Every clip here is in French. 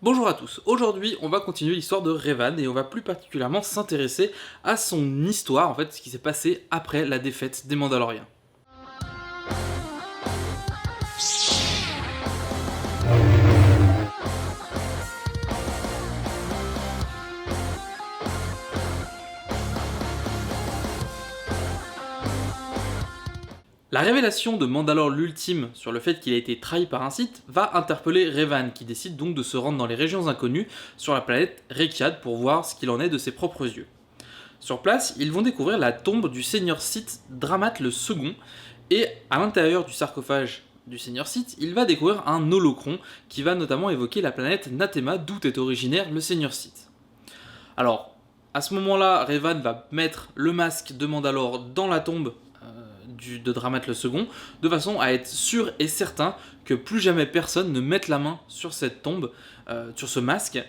Bonjour à tous, aujourd'hui on va continuer l'histoire de Revan et on va plus particulièrement s'intéresser à son histoire, en fait ce qui s'est passé après la défaite des Mandaloriens. La révélation de Mandalore l'Ultime sur le fait qu'il a été trahi par un Sith va interpeller Revan qui décide donc de se rendre dans les régions inconnues sur la planète Rekiad pour voir ce qu'il en est de ses propres yeux. Sur place, ils vont découvrir la tombe du seigneur Sith Dramat le Second, et à l'intérieur du sarcophage du seigneur Sith, il va découvrir un holocron qui va notamment évoquer la planète Nathema d'où est originaire le seigneur Sith. Alors, à ce moment-là, Revan va mettre le masque de Mandalore dans la tombe de Dramat le Second, de façon à être sûr et certain que plus jamais personne ne mette la main sur cette tombe, sur ce masque,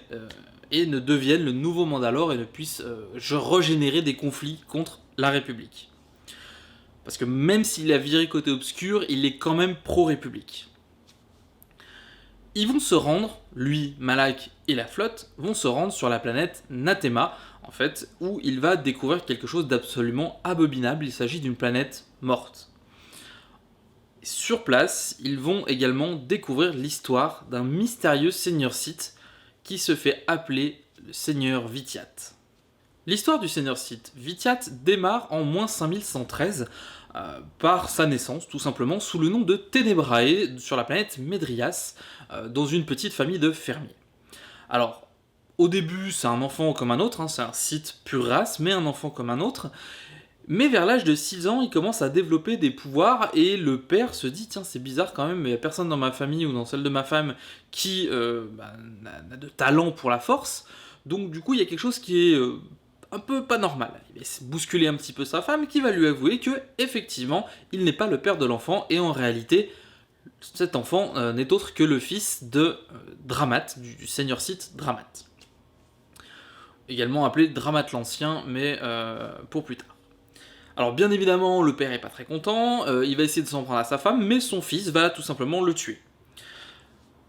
et ne devienne le nouveau Mandalore et ne puisse régénérer des conflits contre la République. Parce que même s'il a viré côté obscur, il est quand même pro-République. Ils vont se rendre, lui, Malak et la flotte, vont se rendre sur la planète Nathema, en fait, où il va découvrir quelque chose d'absolument abominable, il s'agit d'une planète morte. Sur place, ils vont également découvrir l'histoire d'un mystérieux seigneur Sith qui se fait appeler le seigneur Vitiat. L'histoire du seigneur Sith Vitiat démarre en moins 5113 par sa naissance, tout simplement, sous le nom de Tenebrae, sur la planète Medrias, dans une petite famille de fermiers. Alors, au début, c'est un enfant comme un autre, c'est un Sith pure race, mais un enfant comme un autre. Mais vers l'âge de 6 ans, il commence à développer des pouvoirs et le père se dit tiens, c'est bizarre quand même, mais il n'y a personne dans ma famille ou dans celle de ma femme qui n'a de talent pour la force. Donc du coup, il y a quelque chose qui est un peu pas normal. Il va bousculer un petit peu sa femme qui va lui avouer que effectivement, il n'est pas le père de l'enfant et en réalité, cet enfant n'est autre que le fils de Dramat, du seigneur Sith Dramat. Également appelé Dramat l'Ancien, mais pour plus tard. Alors bien évidemment, le père est pas très content, il va essayer de s'en prendre à sa femme, mais son fils va tout simplement le tuer.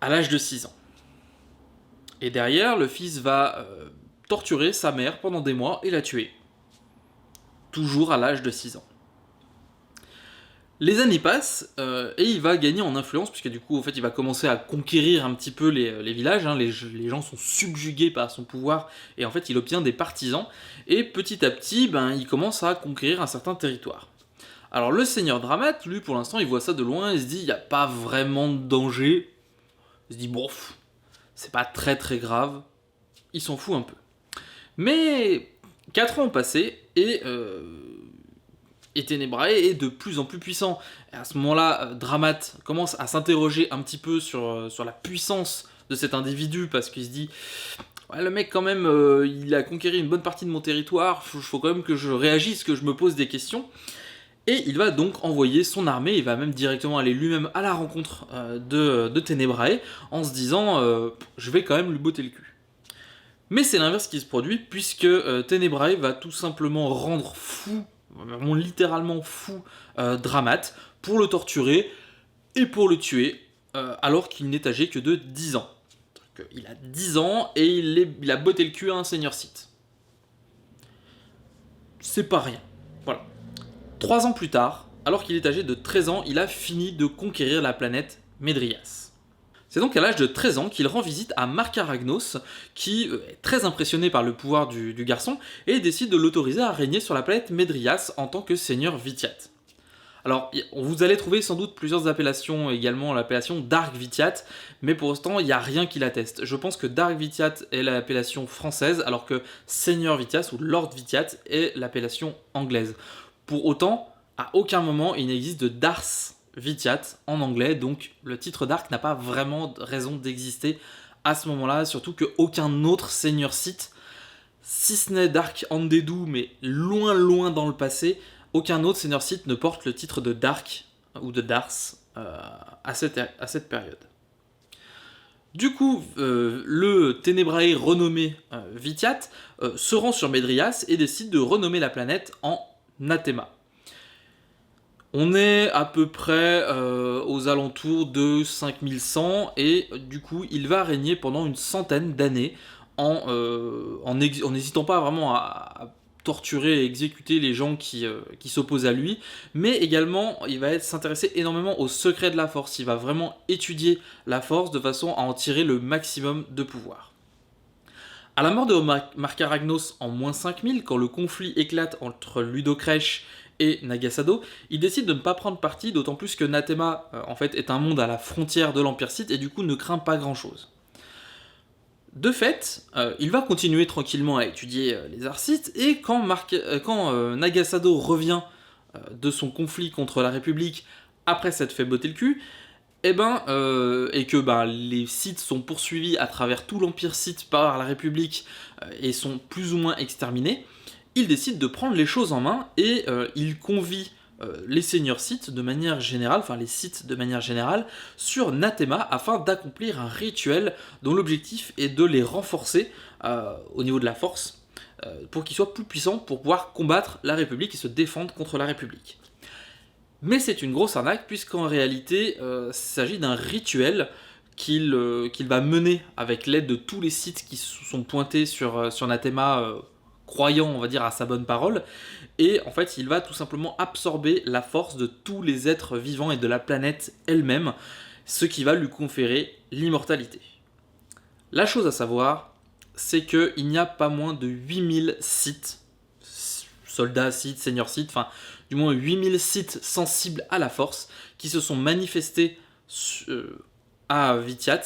À l'âge de 6 ans. Et derrière, le fils va torturer sa mère pendant des mois et la tuer. Toujours à l'âge de 6 ans. Les années passent et il va gagner en influence, puisque du coup, en fait, il va commencer à conquérir un petit peu les villages. Les gens sont subjugués par son pouvoir et en fait, il obtient des partisans. Et petit à petit, il commence à conquérir un certain territoire. Alors, le seigneur Dramat, lui, pour l'instant, il voit ça de loin. Il se dit, il n'y a pas vraiment de danger. Il se dit, bon, c'est pas très très grave. Il s'en fout un peu. Mais 4 ans ont passé et Tenebrae est de plus en plus puissant. Et à ce moment-là, Dramat commence à s'interroger un petit peu sur la puissance de cet individu, parce qu'il se dit ouais, le mec quand même, il a conquéri une bonne partie de mon territoire, faut quand même que je réagisse, que je me pose des questions. Et il va donc envoyer son armée, il va même directement aller lui-même à la rencontre de Tenebrae, en se disant je vais quand même lui botter le cul. Mais c'est l'inverse qui se produit, puisque Tenebrae va tout simplement rendre fou, vraiment littéralement fou, Dramat, pour le torturer et pour le tuer, alors qu'il n'est âgé que de 10 ans. Donc, il a 10 ans et il a botté le cul à un seigneur Sith. C'est pas rien. Voilà. 3 ans plus tard, alors qu'il est âgé de 13 ans, il a fini de conquérir la planète Medrias. C'est donc à l'âge de 13 ans qu'il rend visite à Markaragnos, qui est très impressionné par le pouvoir du garçon, et décide de l'autoriser à régner sur la planète Medrias en tant que seigneur Vitiat. Alors, vous allez trouver sans doute plusieurs appellations, également l'appellation Dark Vitiat, mais pour l'instant, il n'y a rien qui l'atteste. Je pense que Dark Vitiat est l'appellation française, alors que Seigneur Vitiat ou Lord Vitiat est l'appellation anglaise. Pour autant, à aucun moment il n'existe de Dars Vitiat en anglais, donc le titre d'Arc n'a pas vraiment de raison d'exister à ce moment-là, surtout qu'aucun autre seigneur Sith, si ce n'est Dark Andedu, mais loin loin dans le passé, aucun autre seigneur Sith ne porte le titre de Dark ou de Dars à cette période. Du coup, le Tenebrae renommé Vitiat se rend sur Medrias et décide de renommer la planète en Nathema. On est à peu près aux alentours de 5100 et du coup il va régner pendant une centaine d'années en n'hésitant pas vraiment à torturer et exécuter les gens qui s'opposent à lui, mais également il va s'intéresser énormément aux secrets de la force, il va vraiment étudier la force de façon à en tirer le maximum de pouvoir. À la mort de Markaragnos en -5000, quand le conflit éclate entre Ludocrèche et Nagasado, il décide de ne pas prendre parti, d'autant plus que Nathema en fait est un monde à la frontière de l'Empire Sith et du coup ne craint pas grand chose. De fait, il va continuer tranquillement à étudier les arts Sith et quand Nagasado revient de son conflit contre la République après s'être fait botter le cul, et que les Sith sont poursuivis à travers tout l'Empire Sith par la République et sont plus ou moins exterminés, il décide de prendre les choses en main et il convie les seigneurs Sith de manière générale, enfin les Sith de manière générale, sur Nathema afin d'accomplir un rituel dont l'objectif est de les renforcer au niveau de la force pour qu'ils soient plus puissants pour pouvoir combattre la République et se défendre contre la République. Mais c'est une grosse arnaque, puisqu'en réalité, il s'agit d'un rituel qu'il va mener avec l'aide de tous les sites qui sont pointés sur Nathema, croyant, on va dire, à sa bonne parole. Et en fait, il va tout simplement absorber la force de tous les êtres vivants et de la planète elle-même, ce qui va lui conférer l'immortalité. La chose à savoir, c'est qu'il n'y a pas moins de 8000 sites, soldats sites, seigneurs sites, enfin du moins 8000 sites sensibles à la force qui se sont manifestés à Vitiat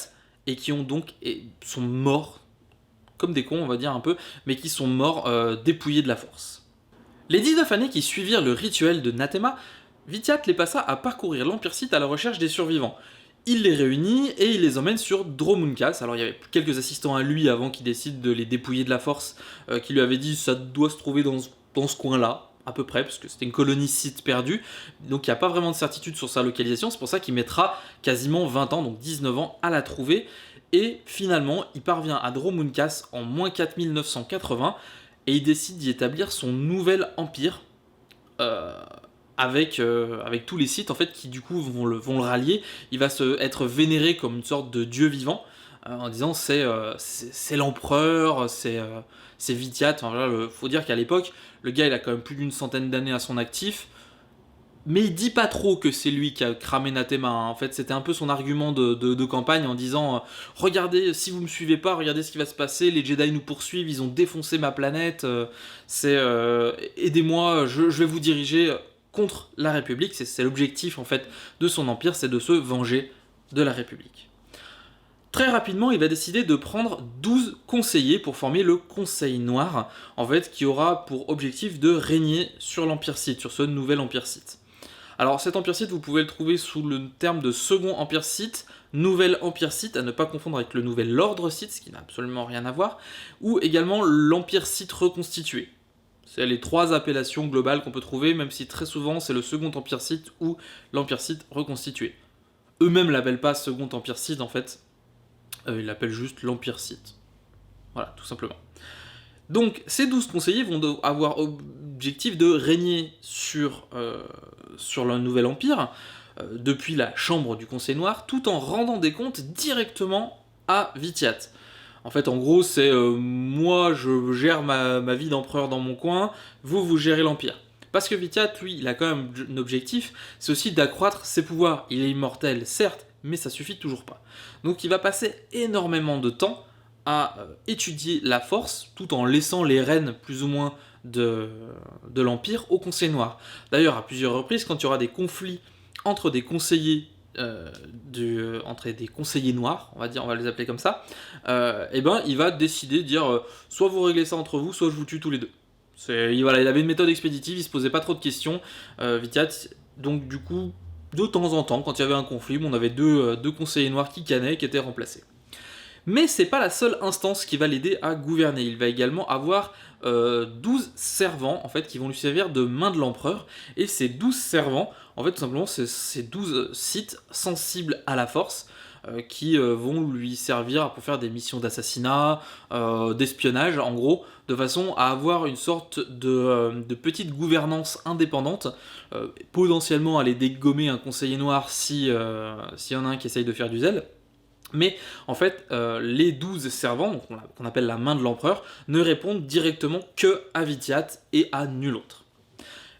et qui ont donc sont morts comme des cons, on va dire un peu, mais qui sont morts dépouillés de la force. Les 19 années qui suivirent le rituel de Nathema, Vitiat les passa à parcourir l'Empire Sith à la recherche des survivants. Il les réunit et il les emmène sur Dromundkas. Alors il y avait quelques assistants à lui avant qu'il décide de les dépouiller de la force, qui lui avaient dit ça doit se trouver dans ce coin-là, à peu près, parce que c'était une colonie Sith perdue, donc il n'y a pas vraiment de certitude sur sa localisation, c'est pour ça qu'il mettra quasiment 20 ans, donc 19 ans, à la trouver, et finalement il parvient à Dromundkas en -4980, et il décide d'y établir son nouvel empire, avec tous les Sith en fait qui du coup vont le rallier. Il va être vénéré comme une sorte de dieu vivant, en disant c'est l'empereur, c'est Vitiat. Enfin, voilà, faut dire qu'à l'époque, le gars il a quand même plus d'une centaine d'années à son actif, mais il dit pas trop que c'est lui qui a cramé Nathema. Hein. En fait, c'était un peu son argument de campagne en disant regardez, si vous me suivez pas, regardez ce qui va se passer. Les Jedi nous poursuivent, ils ont défoncé ma planète. Aidez-moi, je vais vous diriger contre la République. C'est l'objectif en fait de son empire, c'est de se venger de la République. Très rapidement, il va décider de prendre 12 conseillers pour former le Conseil Noir, en fait, qui aura pour objectif de régner sur l'Empire Sith, sur ce nouvel Empire Sith. Alors cet Empire Sith, vous pouvez le trouver sous le terme de Second Empire Sith, Nouvel Empire Sith, à ne pas confondre avec le Nouvel Ordre Sith, ce qui n'a absolument rien à voir, ou également l'Empire Sith reconstitué. C'est les trois appellations globales qu'on peut trouver, même si très souvent c'est le Second Empire Sith ou l'Empire Sith reconstitué. Eux-mêmes l'appellent pas Second Empire Sith en fait, ils l'appellent juste l'Empire Sith. Voilà, tout simplement. Donc, ces 12 conseillers vont avoir objectif de régner sur le nouvel empire, depuis la chambre du Conseil Noir, tout en rendant des comptes directement à Vitiat. En fait, en gros, c'est moi, je gère ma vie d'empereur dans mon coin, vous gérez l'empire. Parce que Vitiat, lui, il a quand même un objectif, c'est aussi d'accroître ses pouvoirs. Il est immortel, certes, mais ça suffit toujours pas. Donc il va passer énormément de temps à étudier la force, tout en laissant les rênes plus ou moins de l'Empire au Conseil Noir. D'ailleurs, à plusieurs reprises, quand il y aura des conflits entre des conseillers entre des conseillers noirs, on va les appeler comme ça, il va décider de dire soit vous réglez ça entre vous, soit je vous tue tous les deux. Il avait une méthode expéditive, il se posait pas trop de questions, Vitiat. Donc du coup, de temps en temps, quand il y avait un conflit, on avait deux conseillers noirs qui canaient, qui étaient remplacés. Mais c'est pas la seule instance qui va l'aider à gouverner. Il va également avoir 12 servants en fait, qui vont lui servir de main de l'empereur. Et ces 12 servants, en fait, tout simplement, c'est 12 sites sensibles à la force, qui vont lui servir pour faire des missions d'assassinat, d'espionnage en gros, de façon à avoir une sorte de petite gouvernance indépendante, potentiellement aller dégommer un conseiller noir s'il y en a un qui essaye de faire du zèle. Mais en fait, les 12 servants, donc qu'on appelle la main de l'empereur, ne répondent directement que à Vitiat et à nul autre.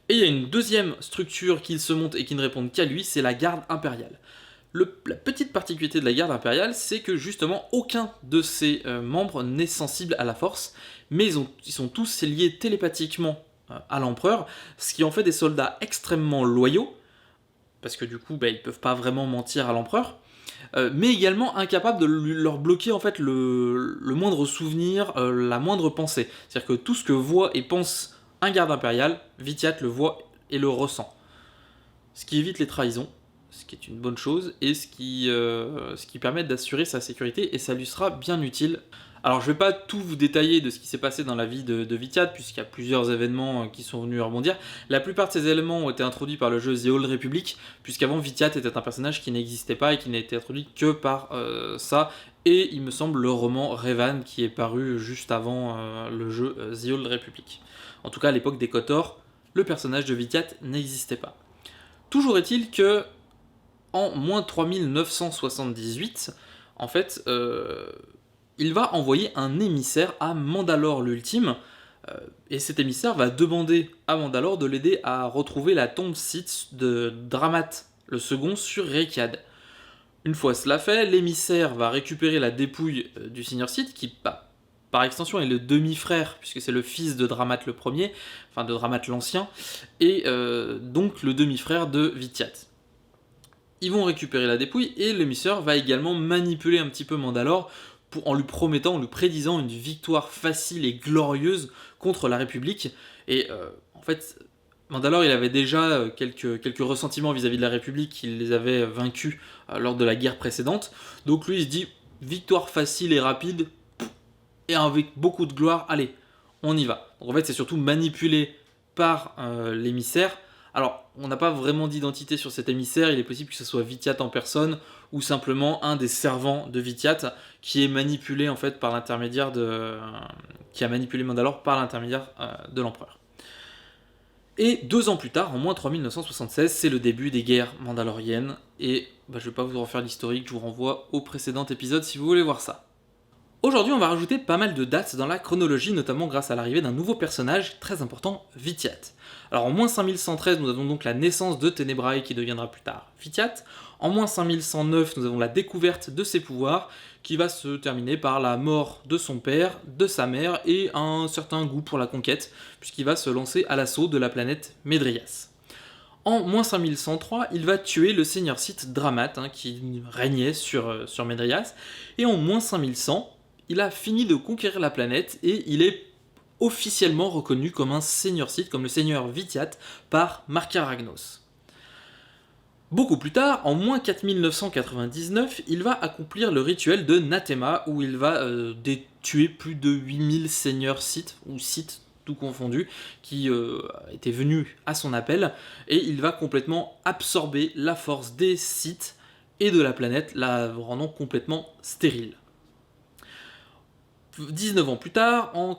Et il y a une deuxième structure qu'il se monte et qui ne répond qu'à lui, c'est la garde impériale. La petite particularité de la garde impériale, c'est que justement aucun de ses membres n'est sensible à la force, mais ils sont tous liés télépathiquement à l'empereur, ce qui en fait des soldats extrêmement loyaux, parce que du coup ils peuvent pas vraiment mentir à l'empereur, mais également incapable de leur bloquer en fait le moindre souvenir, la moindre pensée. C'est-à-dire que tout ce que voit et pense un garde impérial, Vitiat le voit et le ressent. Ce qui évite les trahisons, ce qui est une bonne chose, et ce qui permet d'assurer sa sécurité, et ça lui sera bien utile. Alors je ne vais pas tout vous détailler de ce qui s'est passé dans la vie de Vitiat, puisqu'il y a plusieurs événements qui sont venus rebondir. La plupart de ces éléments ont été introduits par le jeu The Old Republic, puisqu'avant Vitiat était un personnage qui n'existait pas et qui n'a été introduit que par ça, et il me semble le roman Revan qui est paru juste avant le jeu The Old Republic. En tout cas à l'époque des KOTOR, le personnage de Vitiat n'existait pas. Toujours est-il que en moins 3978, en fait, il va envoyer un émissaire à Mandalore l'Ultime, et cet émissaire va demander à Mandalore de l'aider à retrouver la tombe Sith de Dramat le second sur Rekiad. Une fois cela fait, l'émissaire va récupérer la dépouille du Seigneur Sith, qui par extension est le demi-frère, puisque c'est le fils de Dramat le premier, enfin de Dramat l'Ancien, et donc le demi-frère de Vitiat. Ils vont récupérer la dépouille, et l'émissaire va également manipuler un petit peu Mandalore en lui promettant, en lui prédisant une victoire facile et glorieuse contre la République. Et en fait, Mandalore il avait déjà quelques ressentiments vis-à-vis de la République, il les avait vaincus lors de la guerre précédente. Donc lui il se dit, victoire facile et rapide, et avec beaucoup de gloire, allez, on y va. Donc en fait c'est surtout manipulé par l'émissaire. Alors, on n'a pas vraiment d'identité sur cet émissaire, il est possible que ce soit Vitiat en personne, ou simplement un des servants de Vitiat, qui est manipulé en fait par l'intermédiaire qui a manipulé Mandalore par l'intermédiaire de l'empereur. Et 2 ans plus tard, en moins 3976, c'est le début des guerres mandaloriennes, et je ne vais pas vous refaire l'historique, je vous renvoie au précédent épisode si vous voulez voir ça. Aujourd'hui, on va rajouter pas mal de dates dans la chronologie, notamment grâce à l'arrivée d'un nouveau personnage très important, Vitiat. Alors en moins 5113, nous avons donc la naissance de Tenebrae qui deviendra plus tard Vitiat. En moins 5109, nous avons la découverte de ses pouvoirs qui va se terminer par la mort de son père, de sa mère et un certain goût pour la conquête, puisqu'il va se lancer à l'assaut de la planète Medrias. En moins 5103, il va tuer le seigneur Sith Dramat, qui régnait sur Medrias, et en moins 5100, il a fini de conquérir la planète et il est officiellement reconnu comme un seigneur Sith, comme le seigneur Vitiat, par Marka Ragnos. Beaucoup plus tard, en moins 4999, il va accomplir le rituel de Nathema, où il va tuer plus de 8000 seigneurs Sith, ou Sith tout confondu, qui étaient venus à son appel, et il va complètement absorber la force des Sith et de la planète, la rendant complètement stérile. 19 ans plus tard, en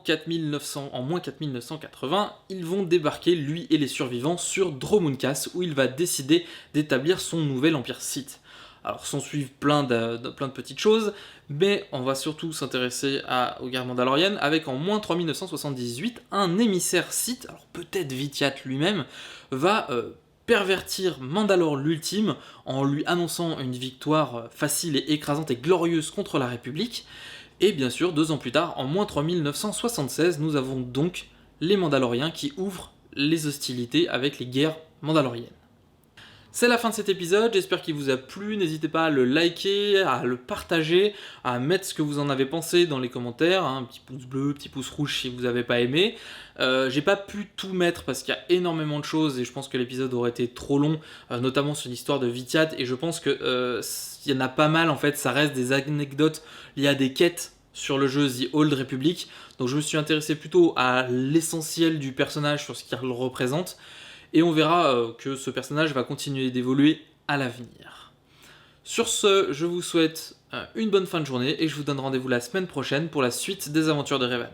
moins 4980, ils vont débarquer, lui et les survivants, sur Dromunkas, où il va décider d'établir son nouvel empire Sith. Alors s'en suivent plein de petites choses, mais on va surtout s'intéresser aux guerres mandaloriennes, avec en moins 3978, un émissaire Sith, alors peut-être Vitiat lui-même, va pervertir Mandalore l'Ultime en lui annonçant une victoire facile et écrasante et glorieuse contre la République. Et bien sûr, 2 ans plus tard, en moins 3976, nous avons donc les Mandaloriens qui ouvrent les hostilités avec les guerres mandaloriennes. C'est la fin de cet épisode, j'espère qu'il vous a plu, n'hésitez pas à le liker, à le partager, à mettre ce que vous en avez pensé dans les commentaires, un petit pouce bleu, petit pouce rouge si vous n'avez pas aimé. J'ai pas pu tout mettre parce qu'il y a énormément de choses et je pense que l'épisode aurait été trop long, notamment sur l'histoire de Vitiat, et je pense que il y en a pas mal en fait, ça reste des anecdotes liées à des quêtes sur le jeu The Old Republic, donc je me suis intéressé plutôt à l'essentiel du personnage, sur ce qu'il représente, et on verra que ce personnage va continuer d'évoluer à l'avenir. Sur ce, je vous souhaite une bonne fin de journée et je vous donne rendez-vous la semaine prochaine pour la suite des aventures de Revan.